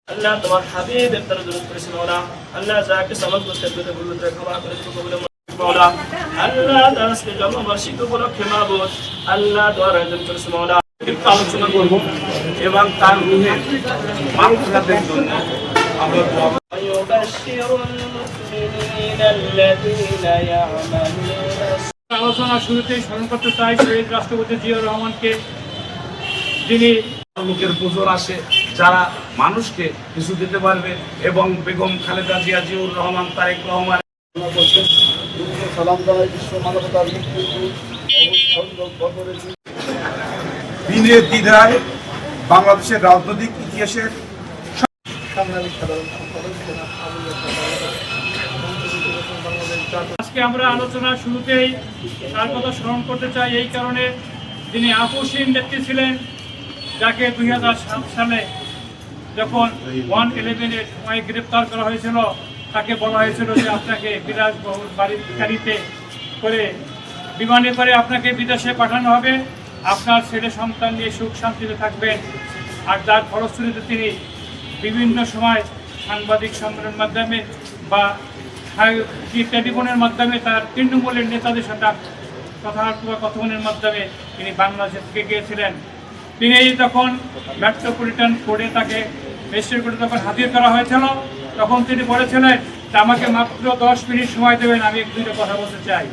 আল্লাহ তোমার হাবিবের তার দরুদ করেছে মাওলা। আল্লাহ যাকে সালাত করতে বলে বলুন যে ক্ষমা করে তুমি বলে মাওলা। আল্লাহ আজকে জন্মবার্ষিকী উপলক্ষে মাবুদ আল্লাহ দোয়ার আয়োজন করেছে মাওলা। একটু আলোচনা করব এবং তার রূহে মাগফিরাতের জন্য আমরা দোয়া করব। আলোচনা শুরুতেই স্মরণ করতে চাই শহীদ রাষ্ট্রপতি জিয়াউর রহমানকে, যিনি লোকের পুজোর আসে যারা মানুষকে কিছু দিতে পারবে, এবং বেগম খালেদা জিয়া, জিয়াউর রহমান, তারেক রহমান সালাম জানাই বিশ্ব মানবতার বিনের দ্বিধায় বাংলাদেশের রাজনৈতিক ইতিহাসের আজকে আমরা আলোচনার শুরুতেই তার কথা স্মরণ করতে চাই এই কারণে, যিনি আপসহীন নেত্রী ছিলেন, যাকে 2007 সালে যখন 1/11-এর সময় গ্রেপ্তার করা হয়েছিল, তাকে বলা হয়েছিল যে আপনাকে বিলাসবহুল গাড়িতে করে বিমানে করে আপনাকে বিদেশে পাঠানো হবে, আপনার ছেলে সন্তান নিয়ে সুখ শান্তিতে থাকবেন। আর তার ফলশ্রুতিতে তিনি বিভিন্ন সময় সাংবাদিক সম্মেলনের মাধ্যমে বা টেলিফোনের মাধ্যমে তার তৃণমূলের নেতাদের সাথে কথনের মাধ্যমে তিনি বাংলাদেশ থেকে গিয়েছিলেন। তিনি যখন মেট্রোপলিটন কোর্টে তাকে ম্যাজিস্ট্রেট কোর্টে যখন হাজির করা হয়েছিল, তখন তিনি বলেছিলেন যে আমাকে মাত্র 10 মিনিট সময় দেবেন, আমি 1-2টা কথা বলতে চাই।